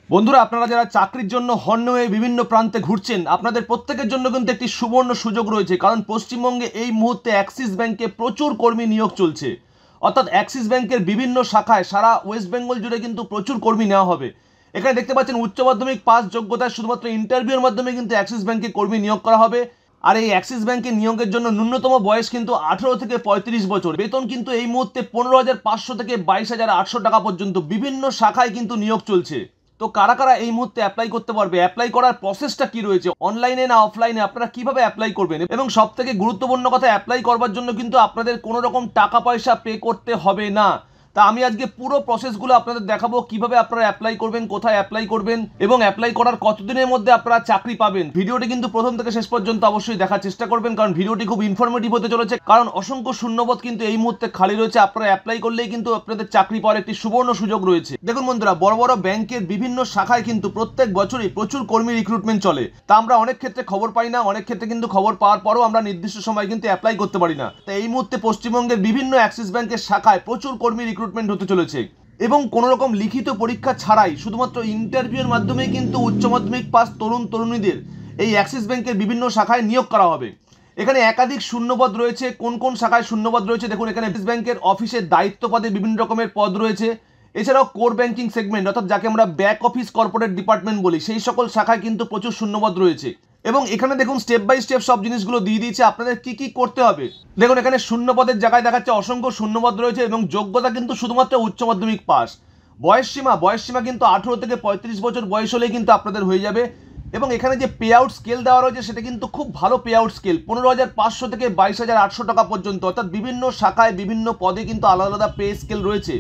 বন্ধুরা, আপনারা যারা চাকরির জন্য হন্য হয়ে বিভিন্ন প্রান্তে ঘুরছেন, আপনাদের প্রত্যেকের জন্য কিন্তু একটি সুবর্ণ সুযোগ রয়েছে। কারণ পশ্চিমবঙ্গে এই মুহূর্তে অ্যাক্সিস ব্যাংকে প্রচুর কর্মী নিয়োগ চলছে। অর্থাৎ অ্যাক্সিস ব্যাংকের বিভিন্ন শাখায় সারা ওয়েস্ট বেঙ্গল জুড়ে কিন্তু প্রচুর কর্মী নেওয়া হবে। এখানে দেখতে পাচ্ছেন উচ্চ মাধ্যমিক পাস যোগ্যতায় শুধুমাত্র ইন্টারভিউর মাধ্যমে কিন্তু অ্যাক্সিস ব্যাংকে কর্মী নিয়োগ করা হবে। আর এই অ্যাক্সিস ব্যাংকে নিয়োগের জন্য ন্যূনতম বয়স কিন্তু 18 থেকে 35 বছর। বেতন কিন্তু এই মুহূর্তে 15,500 থেকে 22,800 টাকা পর্যন্ত বিভিন্ন শাখায় কিন্তু নিয়োগ চলছে। তো কারা কারা এই মুহূর্তে অ্যাপ্লাই করতে পারবে, অ্যাপ্লাই করার প্রসেসটা কি রয়েছে, অনলাইনে না অফলাইনে, আপনারা কিভাবে অ্যাপ্লাই করবেন, এবং সব থেকে গুরুত্বপূর্ণ কথা, অ্যাপ্লাই করবার জন্য কিন্তু আপনাদের কোনো রকম টাকা পয়সা পে করতে হবে না। তা আমি আজকে পুরো প্রসেসগুলো আপনাদের দেখাবো, কিভাবে আপনারা অ্যাপ্লাই করবেন, কোথায় অ্যাপ্লাই করবেন, এবং অ্যাপ্লাই করার কতদিনের মধ্যে আপনারা চাকরি পাবেন। ভিডিওটি কিন্তু প্রথম থেকে শেষ পর্যন্ত অবশ্যই দেখার চেষ্টা করবেন, কারণ ভিডিওটি খুব ইনফরমেটিভ হতে চলেছে। কারণ অসংখ্য শূন্যপদ কিন্তু এই মুহূর্তে খালি রয়েছে। আপনারা অ্যাপ্লাই করলেই কিন্তু আপনাদের চাকরি পাওয়ার একটি সুবর্ণ সুযোগ রয়েছে। দেখুন বন্ধুরা, বড় বড় ব্যাংকের বিভিন্ন শাখায় কিন্তু প্রত্যেক বছরই প্রচুর কর্মী রিক্রুটমেন্ট চলে। তা আমরা অনেক ক্ষেত্রে খবর পাই না, অনেক ক্ষেত্রে কিন্তু খবর পাওয়ার পরও আমরা নির্দিষ্ট সময় কিন্তু অ্যাপ্লাই করতে পারি না। তো এই মুহূর্তে পশ্চিমবঙ্গের বিভিন্ন অ্যাক্সিস ব্যাংকের শাখায় প্রচুর কর্মী রিক্রুটমেন্ট হতে চলেছে, এবং কোনো রকম লিখিত পরীক্ষা ছাড়াই শুধুমাত্র ইন্টারভিউর মাধ্যমে কিন্তু উচ্চ মাধ্যমিক পাস তরুণ তরুণীদের এই অ্যাক্সিস ব্যাংকের বিভিন্ন শাখায় নিয়োগ করা হবে। এখানে একাধিক শূন্যপদ রয়েছে। কোন কোন শাখায় শূন্যপদ রয়েছে দেখুন, এখানে অ্যাক্সিস ব্যাংকের অফিসের দায়িত্ব পদে বিভিন্ন রকমের পদ রয়েছে। এছাড়াও কোর ব্যাংকিং সেগমেন্ট, অর্থাৎ যাকে আমরা ব্যাক অফিস কর্পোরেট ডিপার্টমেন্ট বলি, সেই সকল শাখায় কিন্তু প্রচুর শূন্যপদ রয়েছে। এবং এখানে দেখুন স্টেপ বাই স্টেপ সব জিনিসগুলো দিয়ে দিয়েছে আপনাদের কি কি করতে হবে। দেখুন এখানে শূন্যপদের জায়গায় দেখাচ্ছে অসংখ্য শূন্যপদ রয়েছে, এবং যোগ্যতা কিন্তু শুধুমাত্র উচ্চ মাধ্যমিক পাস। বয়স সীমা কিন্তু 18 থেকে 35 বছর বয়স হলেই কিন্তু আপনাদের হয়ে যাবে। এবং এখানে যে পে আউট স্কেল দেওয়া রয়েছে সেটা কিন্তু খুব ভালো পে আউট স্কেল, 15,500 থেকে 22,800 টাকা পর্যন্ত। অর্থাৎ বিভিন্ন শাখায় বিভিন্ন পদে কিন্তু আলাদা আলাদা পে স্কেল রয়েছে।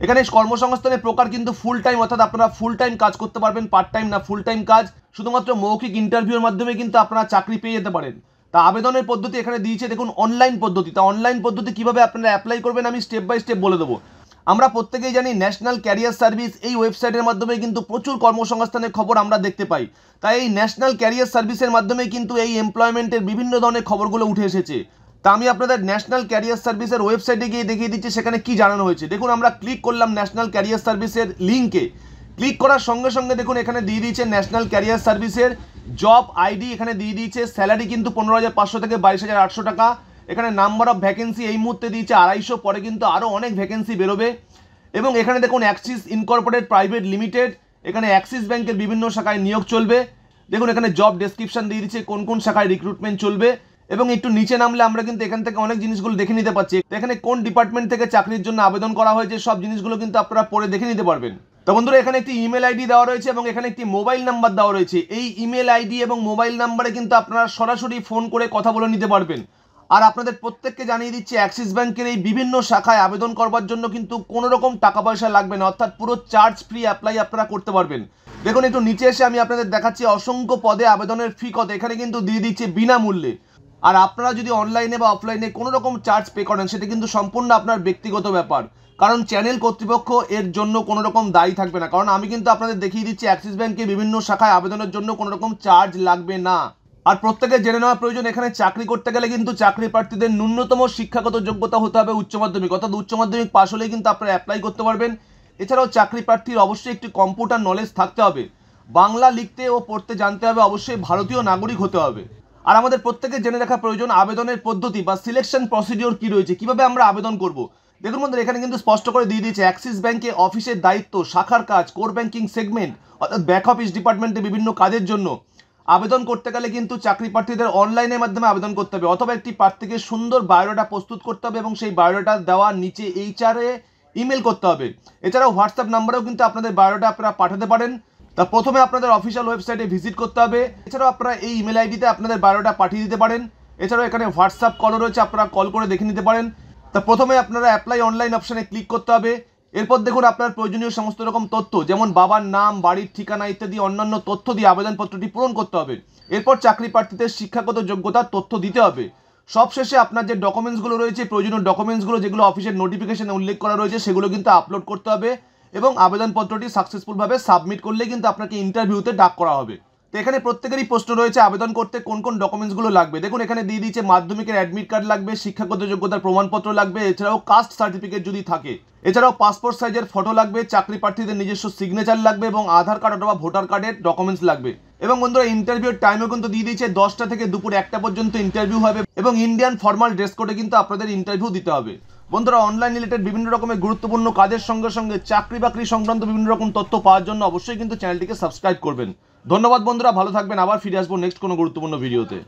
এখানে কর্মসংস্থানের প্রকার কিন্তু ফুল টাইম, অর্থাৎ আপনারা ফুল টাইম কাজ করতে পারবেন, পার্ট টাইম না, ফুল টাইম কাজ। শুধুমাত্র মৌখিক ইন্টারভিউর মাধ্যমে কিন্তু আপনারা চাকরি পেয়ে যেতে পারেন। তা আবেদনের পদ্ধতি এখানে দিয়েছে দেখুন অনলাইন পদ্ধতি। তা অনলাইন পদ্ধতি কিভাবে আপনারা অ্যাপ্লাই করবেন আমি স্টেপ বাই স্টেপ বলে দেবো। আমরা প্রত্যেকেই জানি ন্যাশনাল ক্যারিয়ার সার্ভিস এই ওয়েবসাইটের মাধ্যমে কিন্তু প্রচুর কর্মসংস্থানের খবর আমরা দেখতে পাই। তাই এই ন্যাশনাল ক্যারিয়ার সার্ভিসের মাধ্যমে কিন্তু এই এমপ্লয়মেন্টের বিভিন্ন ধরনের খবরগুলো উঠে এসেছে। তা আমি আপনাদের ন্যাশনাল ক্যারিয়ার সার্ভিসের ওয়েবসাইটে গিয়ে দেখিয়ে দিচ্ছি সেখানে কি জানানো হয়েছে। দেখুন আমরা ক্লিক করলাম ন্যাশনাল ক্যারিয়ার সার্ভিসের লিঙ্কে। ক্লিক করার সঙ্গে সঙ্গে দেখুন এখানে দিয়ে দিয়েছে ন্যাশনাল ক্যারিয়ার সার্ভিসের জব আইডি, এখানে দিয়ে দিয়েছে স্যালারি কিন্তু 15,500 থেকে 22,800 টাকা। এখানে নাম্বার অফ ভ্যাকেন্সি এই মুহূর্তে দিয়েছে 250, পরে কিন্তু আরও অনেক ভ্যাকেন্সি বেরোবে। এবং এখানে দেখুন অ্যাক্সিস ইনকর্পোরেট প্রাইভেট লিমিটেড, এখানে অ্যাক্সিস ব্যাংকের বিভিন্ন শাখায় নিয়োগ চলবে। দেখুন এখানে জব ডেসক্রিপশন দিয়ে দিচ্ছে কোন কোন শাখায় রিক্রুটমেন্ট চলবে। এবং একটু নিচে নামলে আমরা কিন্তু এখান থেকে অনেক জিনিসগুলো দেখে নিতে পারছি। এখানে কোন ডিপার্টমেন্ট থেকে চাকরির জন্য আবেদন করা হয়েছে সব জিনিসগুলো কিন্তু আপনারা পড়ে দেখে নিতে পারবেন। তো বন্ধুরা, এখানে একটি ইমেল আইডি দেওয়া রয়েছে এবং এখানে একটি মোবাইল নাম্বার দেওয়া রয়েছে। এই ইমেল আইডি এবং মোবাইল নাম্বারে কিন্তু আপনারা সরাসরি ফোন করে কথা বলে নিতে পারবেন। আর আপনাদের প্রত্যেককে জানিয়ে দিচ্ছি অ্যাক্সিস ব্যাংকের এই বিভিন্ন শাখায় আবেদন করবার জন্য কিন্তু কোনো রকম টাকা পয়সা লাগবে না, অর্থাৎ পুরো চার্জ ফ্রি অ্যাপ্লাই আপনারা করতে পারবেন। দেখুন একটু নিচে এসে আমি আপনাদের দেখাচ্ছি অসংখ্য পদে আবেদনের ফি কত, এখানে কিন্তু দিয়ে দিচ্ছে বিনামূল্যে। আর আপনারা যদি অনলাইনে বা অফলাইনে কোনো রকম চার্জ পে করেন সেটা কিন্তু সম্পূর্ণ আপনার ব্যক্তিগত ব্যাপার, কারণ চ্যানেল কর্তৃপক্ষ এর জন্য কোনো রকম দায়ী থাকবে না। কারণ আমি কিন্তু আপনাদের দেখিয়ে দিচ্ছি অ্যাক্সিস ব্যাংকের বিভিন্ন শাখায় আবেদনের জন্য কোনো রকম চার্জ লাগবে না। আর প্রত্যেকের জেনে নেওয়া প্রয়োজন, এখানে চাকরি করতে গেলে কিন্তু চাকরি প্রার্থীদের ন্যূনতম শিক্ষাগত যোগ্যতা হতে হবে উচ্চ মাধ্যমিক, অর্থাৎ উচ্চ মাধ্যমিক পাশ হলেই কিন্তু আপনারা অ্যাপ্লাই করতে পারবেন। এছাড়াও চাকরি প্রার্থীর অবশ্যই একটি কম্পিউটার নলেজ থাকতে হবে, বাংলা লিখতে ও পড়তে জানতে হবে, অবশ্যই ভারতীয় নাগরিক হতে হবে। আর আমাদের প্রত্যেকের জেনে রাখা প্রয়োজন আবেদনের পদ্ধতি বা সিলেকশন প্রসিডিওর কি রয়েছে, কিভাবে আমরা আবেদন করব। দেখুন বন্ধুরা, এখানে কিন্তু স্পষ্ট করে দিয়ে দিয়েছে অ্যাক্সিস ব্যাংকে অফিসের দায়িত্ব, শাখার কাজ, কোর ব্যাংকিং সেগমেন্ট, অর্থাৎ ব্যাক অফিস ডিপার্টমেন্টে বিভিন্ন কাজের জন্য আবেদন করতে গেলে কিন্তু চাকরি প্রার্থীদের অনলাইনের মাধ্যমে আবেদন করতে হবে, অথবা একটি প্রার্থীকে সুন্দর বায়োডাটা প্রস্তুত করতে হবে এবং সেই বায়োডাটা দেওয়ার নিচে HR-এ ইমেল করতে হবে। এছাড়াও হোয়াটসঅ্যাপ নাম্বারেও কিন্তু আপনাদের বায়োডাটা আপনারা পাঠাতে পারেন। তা প্রথমে আপনাদের অফিসিয়াল ওয়েবসাইটে ভিজিট করতে হবে। এছাড়াও আপনারা এই ইমেল আইডিতে আপনাদের বায়োডাটা পাঠিয়ে দিতে পারেন। এছাড়াও এখানে হোয়াটসঅ্যাপ কলও রয়েছে, আপনারা কল করে দেখে নিতে পারেন। তা প্রথমে আপনারা অ্যাপ্লাই অনলাইন অপশানে ক্লিক করতে হবে। এরপর দেখুন আপনার প্রয়োজনীয় সমস্ত রকম তথ্য, যেমন বাবার নাম, বাড়ির ঠিকানা ইত্যাদি অন্যান্য তথ্য দিয়ে আবেদনপত্রটি পূরণ করতে হবে। এরপর চাকরি প্রার্থীদের শিক্ষাগত যোগ্যতার তথ্য দিতে হবে। সবশেষে আপনার যে ডকুমেন্টসগুলো রয়েছে, প্রয়োজনীয় ডকুমেন্টসগুলো যেগুলো অফিসের নোটিফিকেশনে উল্লেখ করা রয়েছে সেগুলো কিন্তু আপলোড করতে হবে, এবং আবেদনপত্রটি সাকসেসফুলভাবে সাবমিট করলে কিন্তু আপনাকে ইন্টারভিউতে ডাক করা হবে। তো এখানে প্রত্যেকেরই প্রশ্ন রয়েছে আবেদন করতে কোন কোন ডকুমেন্টসগুলো লাগবে। দেখুন এখানে দিয়ে দিয়েছে মাধ্যমিকের অ্যাডমিট কার্ড লাগবে, শিক্ষাগত যোগ্যতার প্রমাণপত্র লাগবে, এছাড়াও কাস্ট সার্টিফিকেট যদি থাকে। এছাড়াও পাসপোর্ট সাইজের ফটো লাগবে, চাকরি প্রার্থীদের নিজস্ব সিগনেচার লাগবে এবং আধার কার্ড অথবা ভোটার কার্ডের ডকুমেন্টস লাগবে। এবং বন্ধুরা ইন্টারভিউর টাইমও কিন্তু দিয়ে দিয়েছে, 10টা থেকে দুপুর 1টা পর্যন্ত ইন্টারভিউ হবে এবং ইন্ডিয়ান ফর্মাল ড্রেস কোডে কিন্তু আপনাদের ইন্টারভিউ দিতে হবে। বন্ধুরা অনলাইন রিলেটেড বিভিন্ন রকমের গুরুত্বপূর্ণ কাজের সঙ্গে সঙ্গে চাকরি বাকরি সংক্রান্ত বিভিন্ন রকম তথ্য পাওয়ার জন্য অবশ্যই কিন্তু চ্যানেলটিকে সাবস্ক্রাইব করবেন। ধন্যবাদ বন্ধুরা, ভালো থাকবেন, আবার ফিরে আসবো নেক্সট কোনো গুরুত্বপূর্ণ ভিডিওতে।